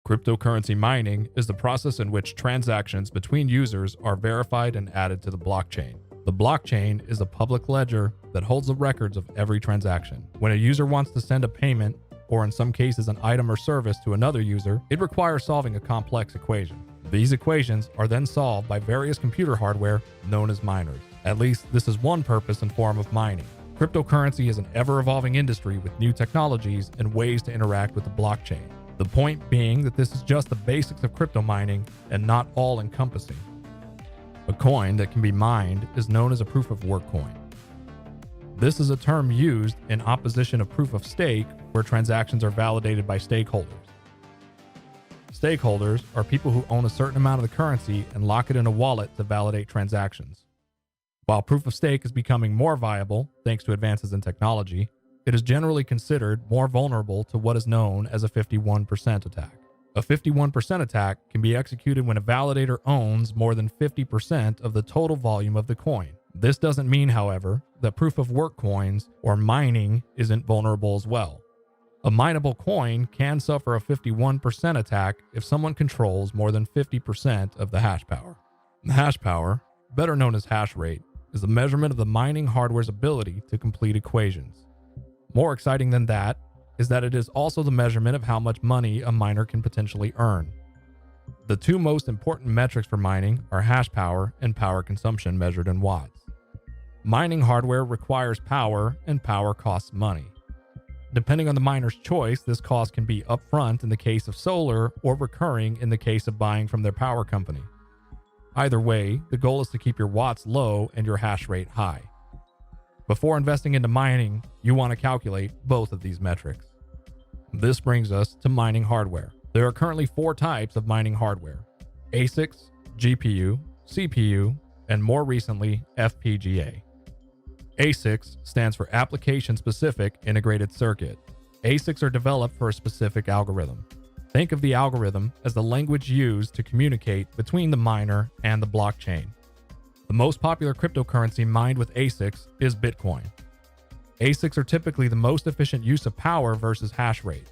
Cryptocurrency mining is the process in which transactions between users are verified and added to the blockchain. The blockchain is a public ledger that holds the records of every transaction. When a user wants to send a payment, or in some cases an item or service to another user, it requires solving a complex equation. These equations are then solved by various computer hardware known as miners. At least this is one purpose and form of mining. Cryptocurrency is an ever-evolving industry with new technologies and ways to interact with the blockchain. The point being that this is just the basics of crypto mining and not all-encompassing. A coin that can be mined is known as a proof-of-work coin. This is a term used in opposition of proof of stake, where transactions are validated by stakeholders. Stakeholders are people who own a certain amount of the currency and lock it in a wallet to validate transactions. While proof of stake is becoming more viable thanks to advances in technology, it is generally considered more vulnerable to what is known as a 51% attack. A 51% attack can be executed when a validator owns more than 50% of the total volume of the coin. This doesn't mean, however, that proof-of-work coins or mining isn't vulnerable as well. A mineable coin can suffer a 51% attack if someone controls more than 50% of the hash power. The hash power, better known as hash rate, is the measurement of the mining hardware's ability to complete equations. More exciting than that is that it is also the measurement of how much money a miner can potentially earn. The two most important metrics for mining are hash power and power consumption measured in watts. Mining hardware requires power, and power costs money. Depending on the miner's choice, this cost can be upfront in the case of solar or recurring in the case of buying from their power company. Either way, the goal is to keep your watts low and your hash rate high. Before investing into mining, you want to calculate both of these metrics. This brings us to mining hardware. There are currently 4 types of mining hardware: ASICs, GPU, CPU, and more recently, FPGA. ASICs stands for Application-Specific Integrated Circuit. ASICs are developed for a specific algorithm. Think of the algorithm as the language used to communicate between the miner and the blockchain. The most popular cryptocurrency mined with ASICs is Bitcoin. ASICs are typically the most efficient use of power versus hash rate.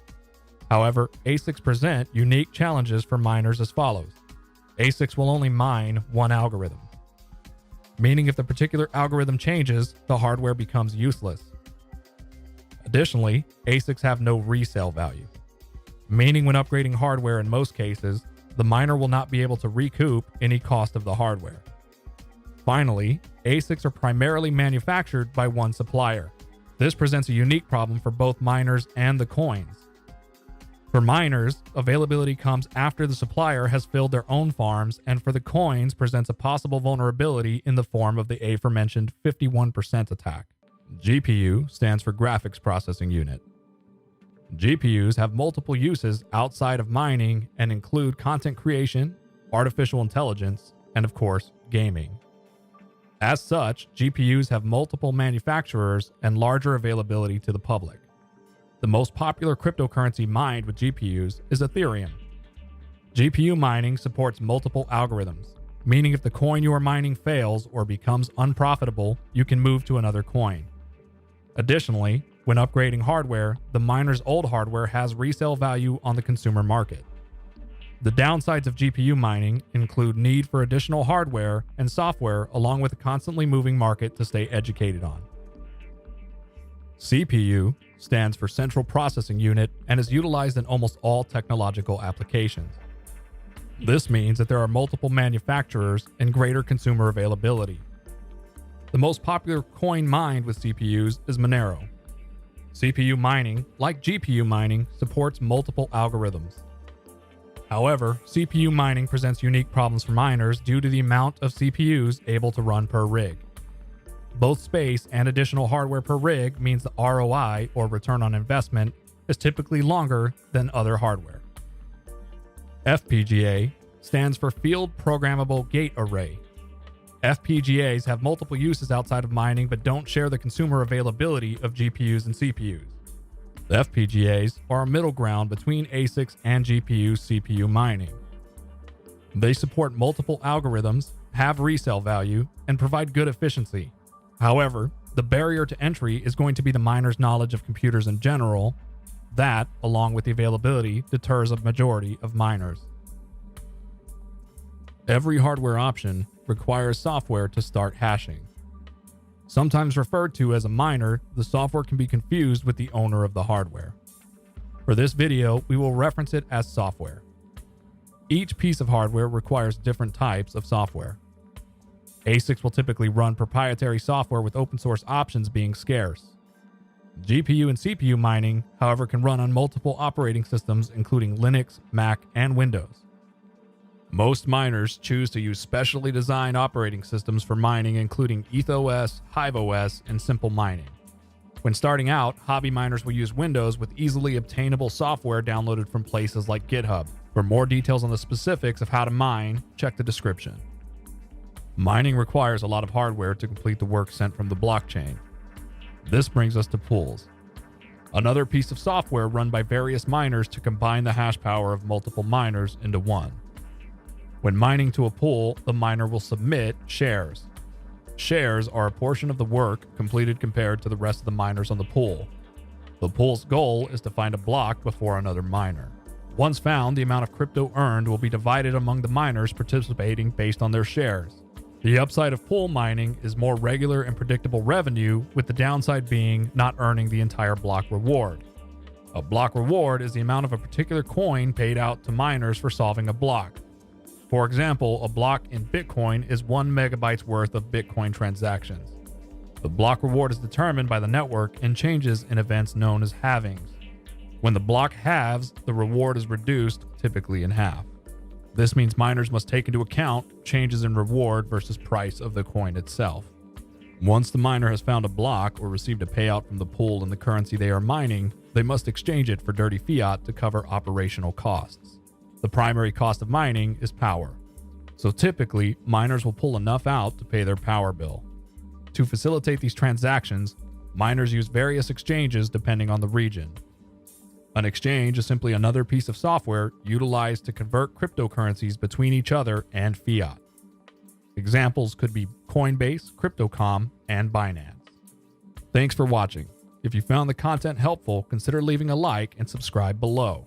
However, ASICs present unique challenges for miners as follows. ASICs will only mine one algorithm, meaning if the particular algorithm changes, the hardware becomes useless. Additionally, ASICs have no resale value, meaning when upgrading hardware in most cases, the miner will not be able to recoup any cost of the hardware. Finally, ASICs are primarily manufactured by one supplier. This presents a unique problem for both miners and the coins. For miners, availability comes after the supplier has filled their own farms, and for the coins presents a possible vulnerability in the form of the aforementioned 51% attack. GPU stands for Graphics Processing Unit. GPUs have multiple uses outside of mining and include content creation, artificial intelligence, and of course, gaming. As such, GPUs have multiple manufacturers and larger availability to the public. The most popular cryptocurrency mined with GPUs is Ethereum. GPU mining supports multiple algorithms, meaning if the coin you are mining fails or becomes unprofitable, you can move to another coin. Additionally, when upgrading hardware, the miner's old hardware has resale value on the consumer market. The downsides of GPU mining include need for additional hardware and software, along with a constantly moving market to stay educated on. CPU stands for Central Processing Unit and is utilized in almost all technological applications. This means that there are multiple manufacturers and greater consumer availability. The most popular coin mined with CPUs is Monero. CPU mining, like GPU mining, supports multiple algorithms. However, CPU mining presents unique problems for miners due to the amount of CPUs able to run per rig. Both space and additional hardware per rig means the ROI, or return on investment, is typically longer than other hardware. FPGA stands for Field Programmable Gate Array. FPGAs have multiple uses outside of mining but don't share the consumer availability of GPUs and CPUs. The FPGAs are a middle ground between ASICs and GPU-CPU mining. They support multiple algorithms, have resale value, and provide good efficiency. However, the barrier to entry is going to be the miner's knowledge of computers in general, That, along with the availability, deters a majority of miners. Every hardware option requires software to start hashing. Sometimes referred to as a miner, the software can be confused with the owner of the hardware. For this video, we will reference it as software. Each piece of hardware requires different types of software. ASICs will typically run proprietary software with open source options being scarce. GPU and CPU mining, however, can run on multiple operating systems including Linux, Mac, and Windows. Most miners choose to use specially designed operating systems for mining including EthOS, HiveOS, and Simple Mining. When starting out, hobby miners will use Windows with easily obtainable software downloaded from places like GitHub. For more details on the specifics of how to mine, check the description. Mining requires a lot of hardware to complete the work sent from the blockchain. This brings us to pools. Another piece of software run by various miners to combine the hash power of multiple miners into one. When mining to a pool, the miner will submit shares. Shares are a portion of the work completed compared to the rest of the miners on the pool. The pool's goal is to find a block before another miner. Once found, the amount of crypto earned will be divided among the miners participating based on their shares. The upside of pool mining is more regular and predictable revenue, with the downside being not earning the entire block reward. A block reward is the amount of a particular coin paid out to miners for solving a block. For example, a block in Bitcoin is 1 megabyte's worth of Bitcoin transactions. The block reward is determined by the network and changes in events known as halvings. When the block halves, the reward is reduced, typically in half. This means miners must take into account changes in reward versus price of the coin itself. Once the miner has found a block or received a payout from the pool in the currency they are mining, they must exchange it for dirty fiat to cover operational costs. The primary cost of mining is power. So typically, miners will pull enough out to pay their power bill. To facilitate these transactions, miners use various exchanges depending on the region. An exchange is simply another piece of software utilized to convert cryptocurrencies between each other and fiat. Examples could be Coinbase, Crypto.com, and Binance. Thanks for watching. If you found the content helpful, consider leaving a like and subscribe below.